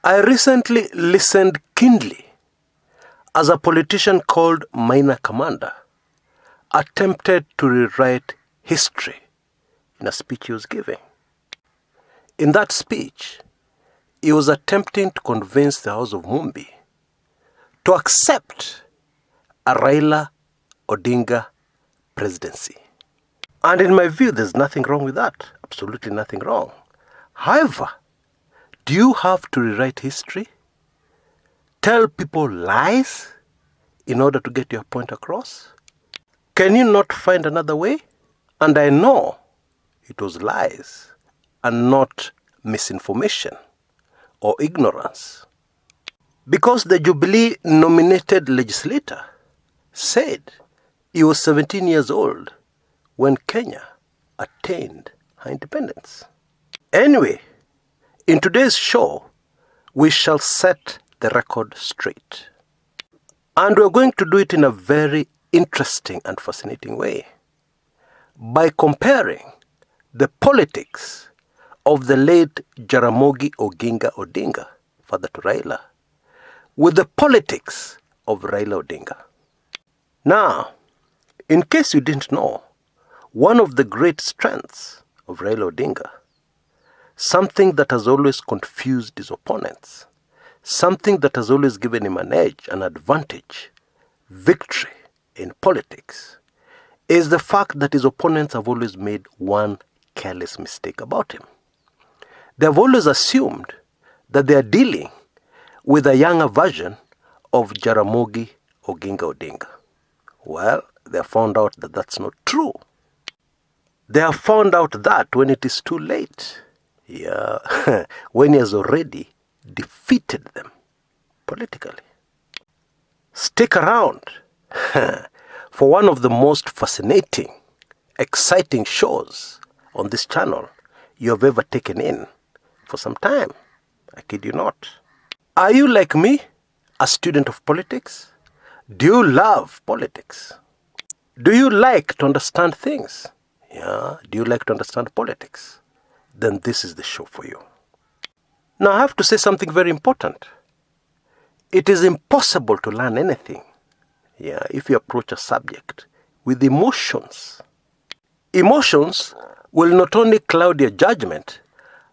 I recently listened keenly as a politician called Maina Kamanda attempted to rewrite history in a speech he was giving. In that speech, he was attempting to convince the House of Mumbi to accept a Raila Odinga Presidency. And in my view, there's nothing wrong with that. Absolutely nothing wrong. However, do you have to rewrite history? Tell people lies in order to get your point across? Can you not find another way? And I know it was lies and not misinformation or ignorance. Because the Jubilee nominated legislator said he was 17 years old when Kenya attained her independence. Anyway, in today's show, we shall set the record straight. And we're going to do it in a very interesting and fascinating way by comparing the politics of the late Jaramogi Oginga Odinga, father to Raila, with the politics of Raila Odinga. Now, in case you didn't know, one of the great strengths of Raila Odinga, something that has always confused his opponents, something that has always given him an edge, an advantage, victory in politics, is the fact that his opponents have always made one careless mistake about him. They have always assumed that they are dealing with a younger version of Jaramogi Oginga Odinga. Well, they have found out that that's not true. They have found out that when it is too late. When he has already defeated them politically. Stick around for one of the most fascinating, exciting shows on this channel you have ever taken in for some time. I kid you not. Are you like me, a student of politics? Do you love politics? Do you like to understand things? Do you like to understand politics? Then this is the show for you. Now I have to say something very important. It is impossible to learn anything if you approach a subject with emotions. Emotions will not only cloud your judgment,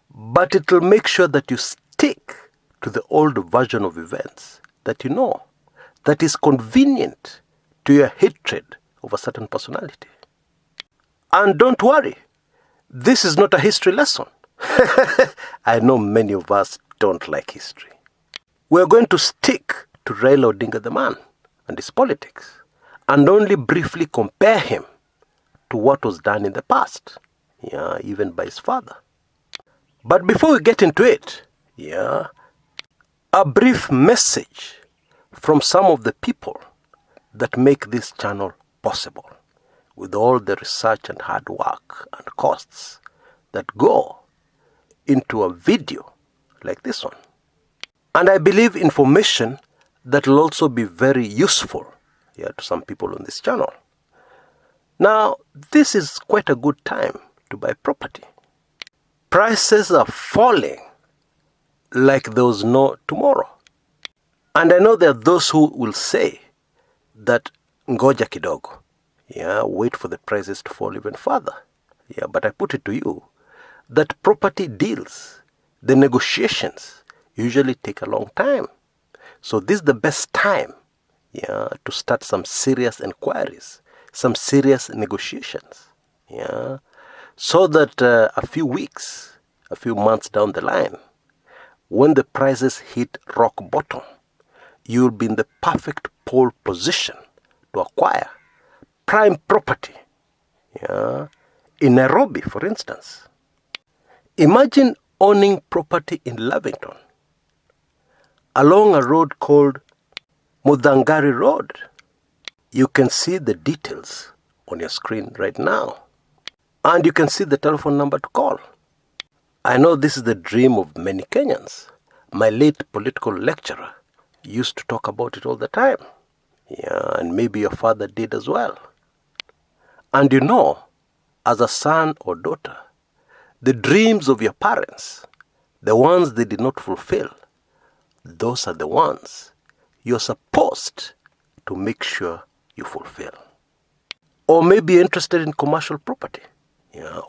but it will make sure that you stick to the old version of events that you know, that is convenient to your hatred of a certain personality. And don't worry, this is not a history lesson. I know many of us don't like history. We're going to stick to Raila Odinga the man and his politics and only briefly compare him to what was done in the past, even by his father. But before we get into it, a brief message from some of the people that make this channel possible, with all the research and hard work and costs that go into a video like this one. And I believe information that will also be very useful to some people on this channel. Now, this is quite a good time to buy property. Prices are falling like there was no tomorrow. And I know there are those who will say that ngoja kidogo, wait for the prices to fall even further. But I put it to you that property deals, the negotiations, usually take a long time. So this is the best time to start some serious inquiries, some serious negotiations. So that a few weeks, a few months down the line, when the prices hit rock bottom, you'll be in the perfect pole position to acquire prime property. In Nairobi, for instance. Imagine owning property in Lavington along a road called Mudhangari Road. You can see the details on your screen right now. And you can see the telephone number to call. I know this is the dream of many Kenyans. My late political lecturer used to talk about it all the time. And maybe your father did as well. And you know, as a son or daughter, the dreams of your parents, the ones they did not fulfill, those are the ones you're supposed to make sure you fulfill. Or maybe you're interested in commercial property.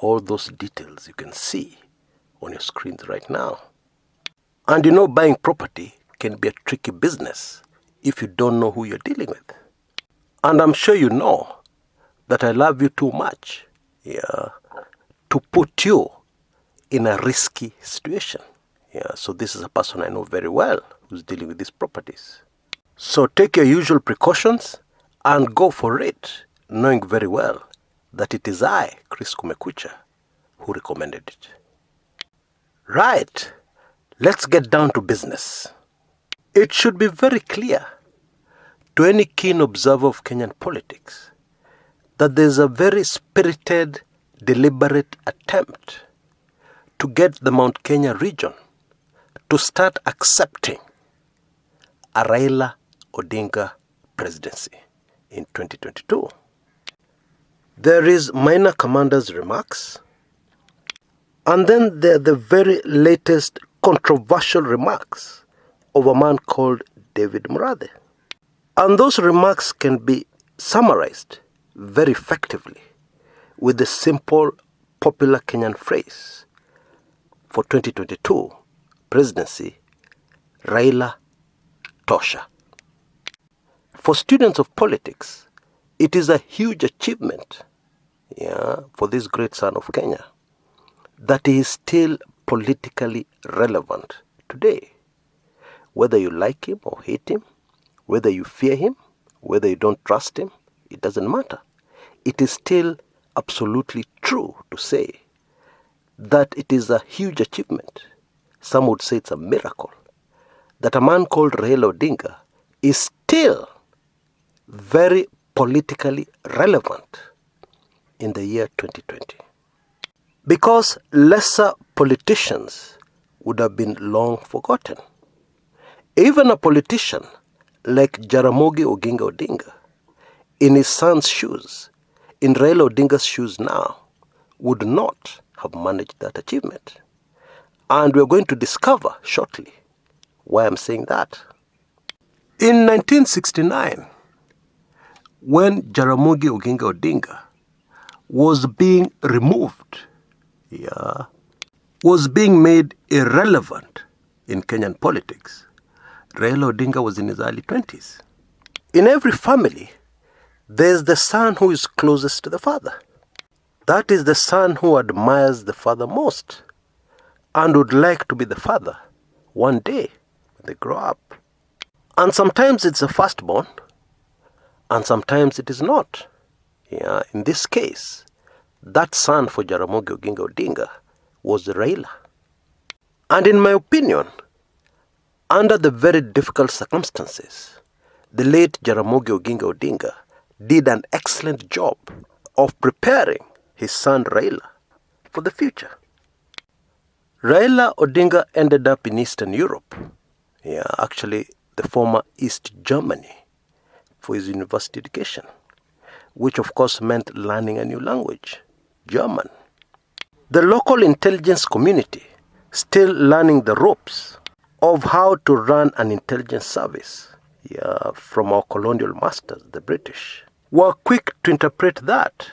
All those details you can see on your screens right now. And buying property can be a tricky business if you don't know who you're dealing with. And I'm sure you know that I love you too much to put you in a risky situation. So this is a person I know very well who's dealing with these properties. So take your usual precautions and go for it, knowing very well that it is I, Chris Kumekucha, who recommended it. Right, let's get down to business. It should be very clear to any keen observer of Kenyan politics that there's a very spirited, deliberate attempt to get the Mount Kenya region to start accepting a Raila Odinga Presidency in 2022. There is Maina Kamanda's remarks, and then there are the very latest controversial remarks of a man called David Murathe. And those remarks can be summarized very effectively with the simple, popular Kenyan phrase for 2022 presidency, Raila Tosha. For students of politics, it is a huge achievement for this great son of Kenya that he is still politically relevant today. Whether you like him or hate him, whether you fear him, whether you don't trust him, it doesn't matter. It is still absolutely true to say that it is a huge achievement. Some would say it's a miracle that a man called Raila Odinga is still very politically relevant in the year 2020. Because lesser politicians would have been long forgotten. Even a politician like Jaramogi Oginga Odinga, in his son's shoes, in Raila Odinga's shoes now, would not have managed that achievement. And we're going to discover shortly why I'm saying that. In 1969, when Jaramogi Oginga Odinga was being removed, was being made irrelevant in Kenyan politics, Raila Odinga was in his early 20s. In every family, there's the son who is closest to the father. That is the son who admires the father most and would like to be the father one day when they grow up. And sometimes it's the firstborn, and sometimes it is not. In this case, that son for Jaramogi Oginga Odinga was Raila. And in my opinion, under the very difficult circumstances, the late Jaramogi Oginga Odinga did an excellent job of preparing his son Raila for the future. Raila Odinga ended up in Eastern Europe, actually the former East Germany, for his university education, which of course meant learning a new language, German. The local intelligence community, still learning the ropes of how to run an intelligence service from our colonial masters, the British, were quick to interpret that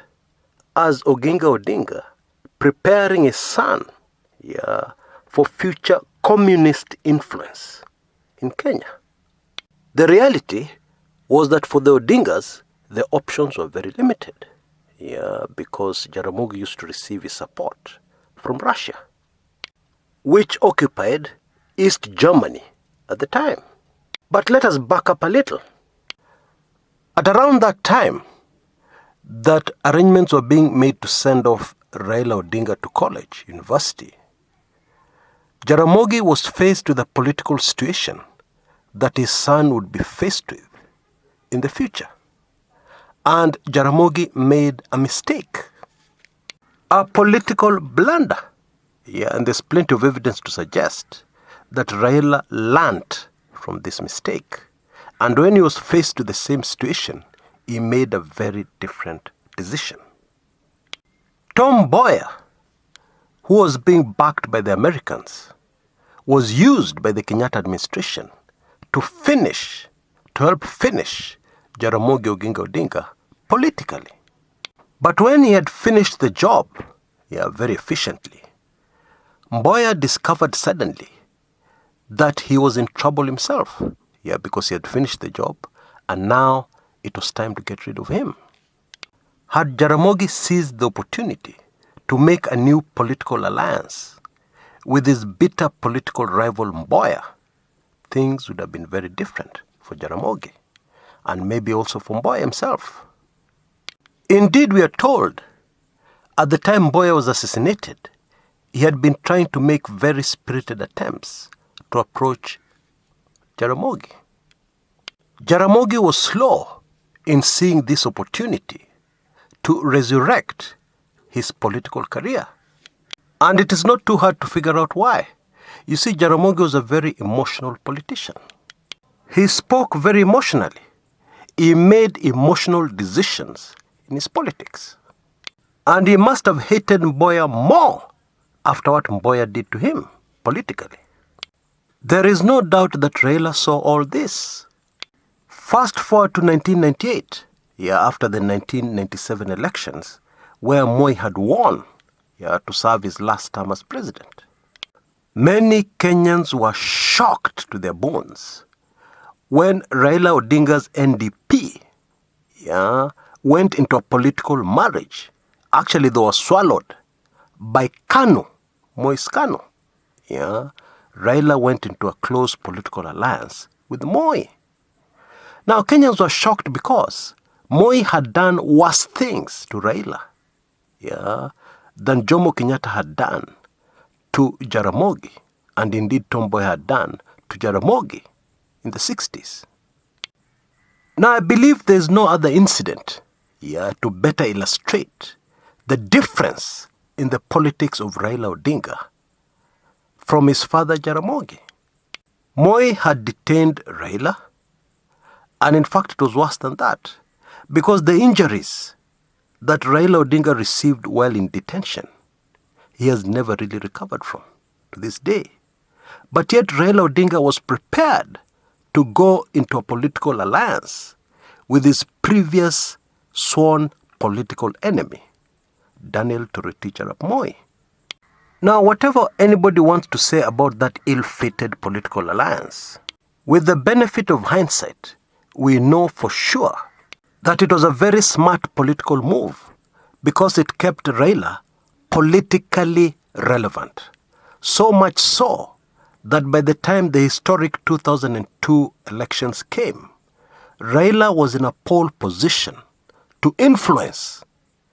as Oginga Odinga preparing his son for future communist influence in Kenya. The reality was that for the Odingas, the options were very limited, because Jaramogi used to receive his support from Russia, which occupied East Germany at the time. But let us back up a little. At around that time, that arrangements were being made to send off Raila Odinga to college, university, Jaramogi was faced with a political situation that his son would be faced with in the future. And Jaramogi made a mistake, a political blunder. And there's plenty of evidence to suggest that Raila learnt from this mistake. And when he was faced with the same situation, he made a very different decision. Tom Mboya, who was being backed by the Americans, was used by the Kenyatta administration to help finish Jaramogi Oginga Odinga politically. But when he had finished the job, very efficiently, Mboya discovered suddenly that he was in trouble himself, because he had finished the job and now it was time to get rid of him. Had Jaramogi seized the opportunity to make a new political alliance with his bitter political rival Mboya, things would have been very different for Jaramogi and maybe also for Mboya himself. Indeed, we are told at the time Mboya was assassinated, he had been trying to make very spirited attempts to approach Jaramogi. Jaramogi was slow in seeing this opportunity to resurrect his political career. And it is not too hard to figure out why. You see, Jaramogi was a very emotional politician. He spoke very emotionally. He made emotional decisions in his politics. And he must have hated Mboya more after what Mboya did to him politically. There is no doubt that Raila saw all this. Fast forward to 1998, after the 1997 elections, where Moi had won to serve his last term as president. Many Kenyans were shocked to their bones when Raila Odinga's NDP went into a political marriage. Actually, they were swallowed by KANU, Moi's KANU. Raila went into a close political alliance with Moi. Now, Kenyans were shocked because Moi had done worse things to Raila than Jomo Kenyatta had done to Jaramogi, and indeed Tom Mboya had done to Jaramogi in the 60s. Now, I believe there is no other incident to better illustrate the difference in the politics of Raila Odinga from his father Jaramogi. Moi had detained Raila, and in fact it was worse than that, because the injuries that Raila Odinga received while in detention, he has never really recovered from to this day. But yet Raila Odinga was prepared to go into a political alliance with his previous sworn political enemy, Daniel Toroitich arap Moi. Now, whatever anybody wants to say about that ill-fated political alliance, with the benefit of hindsight, we know for sure that it was a very smart political move because it kept Raila politically relevant. So much so that by the time the historic 2002 elections came, Raila was in a pole position to influence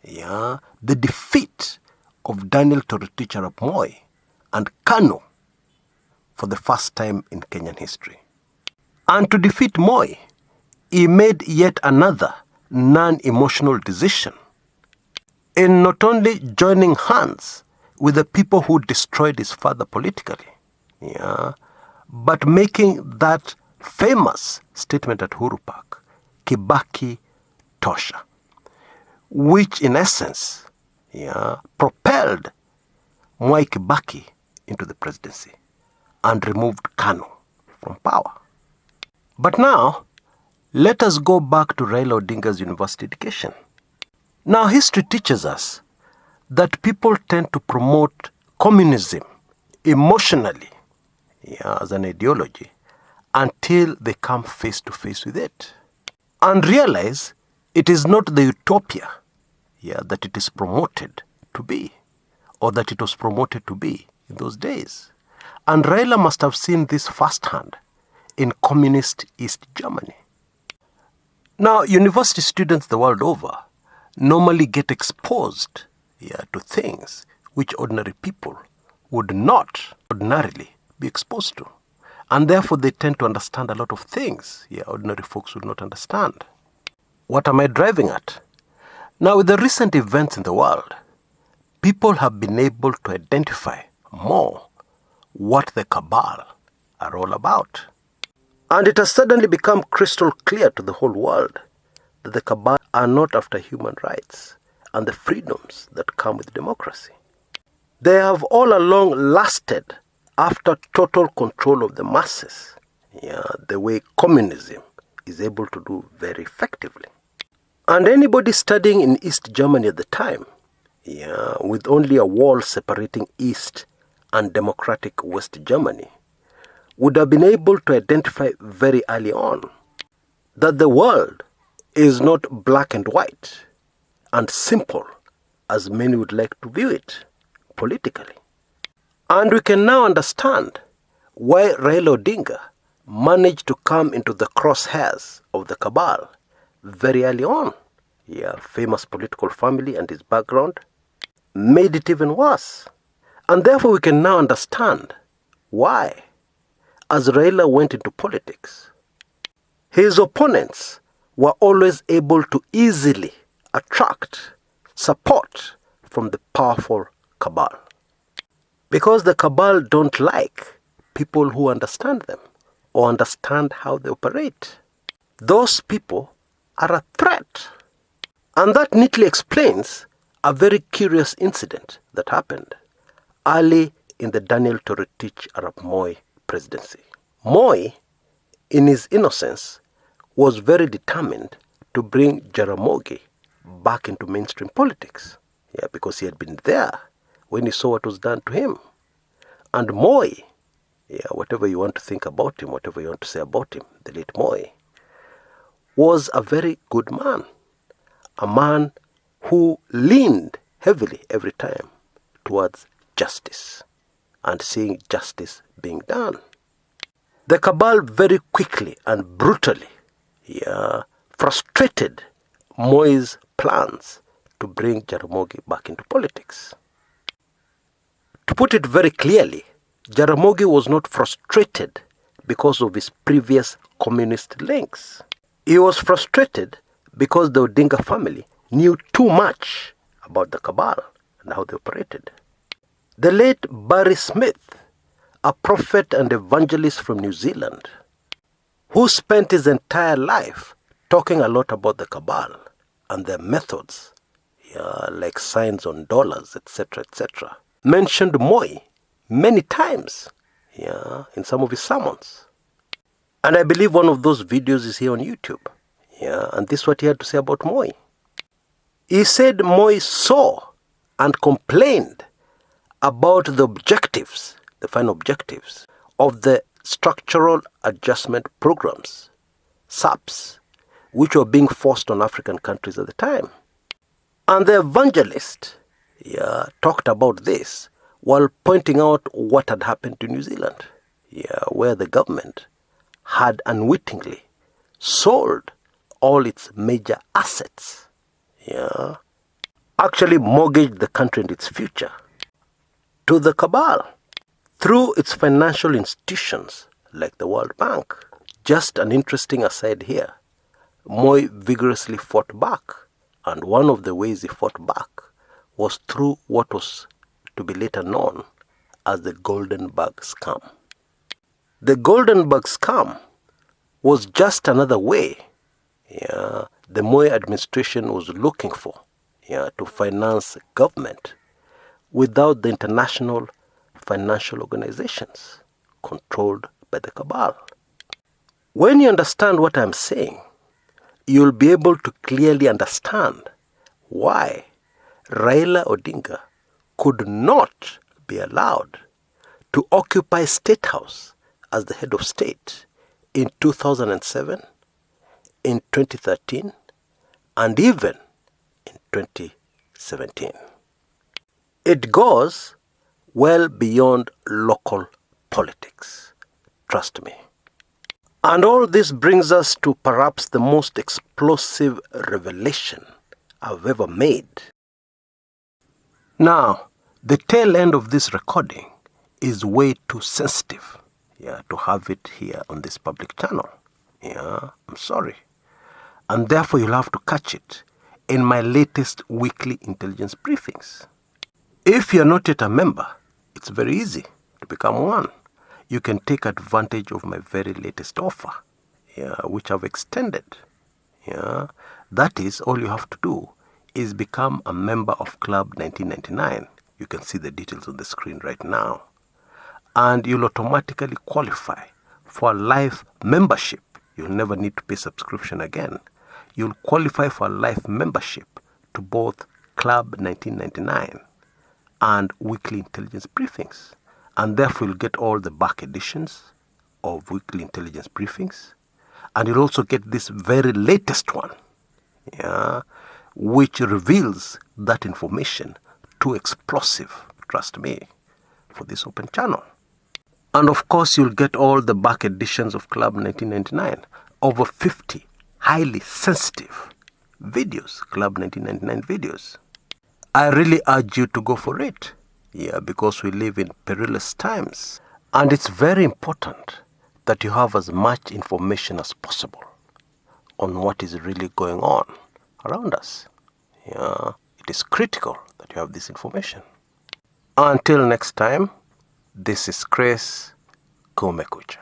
the defeat of Daniel Toroitich arap Moi and KANU for the first time in Kenyan history. And to defeat Moi, he made yet another non-emotional decision in not only joining hands with the people who destroyed his father politically, but making that famous statement at Uhuru Park, Kibaki Tosha, which in essence propelled Mwai Kibaki into the presidency and removed KANU from power. But now, let us go back to Raila Odinga's university education. Now, history teaches us that people tend to promote communism emotionally as an ideology until they come face to face with it and realize it is not the utopia that it is promoted to be, or that it was promoted to be in those days. And Raila must have seen this firsthand in communist East Germany. Now, university students the world over normally get exposed to things which ordinary people would not ordinarily be exposed to. And therefore, they tend to understand a lot of things ordinary folks would not understand. What am I driving at? Now, with the recent events in the world, people have been able to identify more what the cabal are all about. And it has suddenly become crystal clear to the whole world that the cabal are not after human rights and the freedoms that come with democracy. They have all along lasted after total control of the masses the way communism is able to do very effectively. And anybody studying in East Germany at the time, with only a wall separating East and democratic West Germany, would have been able to identify very early on that the world is not black and white and simple as many would like to view it politically. And we can now understand why Raila Odinga managed to come into the crosshairs of the cabal very early on. Famous political family and his background made it even worse. And therefore we can now understand why, as Raila went into politics, his opponents were always able to easily attract support from the powerful cabal. Because the cabal don't like people who understand them or understand how they operate. Those people are a threat. And that neatly explains a very curious incident that happened early in the Daniel Toroitich Arap Moi presidency. Moi, in his innocence, was very determined to bring Jaramogi back into mainstream politics. Because he had been there when he saw what was done to him. And Moi, whatever you want to think about him, whatever you want to say about him, the late Moi, was a very good man. A man who leaned heavily every time towards justice and seeing justice being done. The cabal very quickly and brutally frustrated Moi's plans to bring Jaramogi back into politics. To put it very clearly, Jaramogi was not frustrated because of his previous communist links. He was frustrated because the Odinga family knew too much about the cabal and how they operated. The late Barry Smith, a prophet and evangelist from New Zealand, who spent his entire life talking a lot about the cabal and their methods, like signs on dollars, etc., etc., mentioned Moi many times, in some of his sermons. And I believe one of those videos is here on YouTube. And this is what he had to say about Moi. He said Moi saw and complained about the objectives, the final objectives, of the structural adjustment programs, SAPs, which were being forced on African countries at the time. And the evangelist talked about this while pointing out what had happened to New Zealand, where the government had unwittingly sold all its major assets, actually mortgaged the country and its future to the cabal through its financial institutions like the World Bank. Just an interesting aside here, Moi vigorously fought back, and one of the ways he fought back was through what was to be later known as the Golden Bag Scam. The Golden Bag Scam was just another way the Moi administration was looking for to finance government without the international financial organizations controlled by the cabal. When you understand what I'm saying, you'll be able to clearly understand why Raila Odinga could not be allowed to occupy State House as the head of state in 2007, in 2013, and even in 2017. It goes well beyond local politics, trust me. And all this brings us to perhaps the most explosive revelation I've ever made. Now, the tail end of this recording is way too sensitive to have it here on this public channel. I'm sorry. And therefore you'll have to catch it in my latest weekly intelligence briefings. If you're not yet a member, it's very easy to become one. You can take advantage of my very latest offer, which I've extended. That is, all you have to do is become a member of Club 1999. You can see the details on the screen right now. And you'll automatically qualify for a life membership. You'll never need to pay subscription again. You'll qualify for a life membership to both Club 1999 and weekly intelligence briefings. And therefore you'll get all the back editions of weekly intelligence briefings. And you'll also get this very latest one, which reveals that information too explosive, trust me, for this open channel. And of course, you'll get all the back editions of Club 1999, over 50 highly sensitive videos, Club 1999 videos. I really urge you to go for it, because we live in perilous times. And it's very important that you have as much information as possible on what is really going on around us. It is critical that you have this information. Until next time, this is Chris Kumekucha.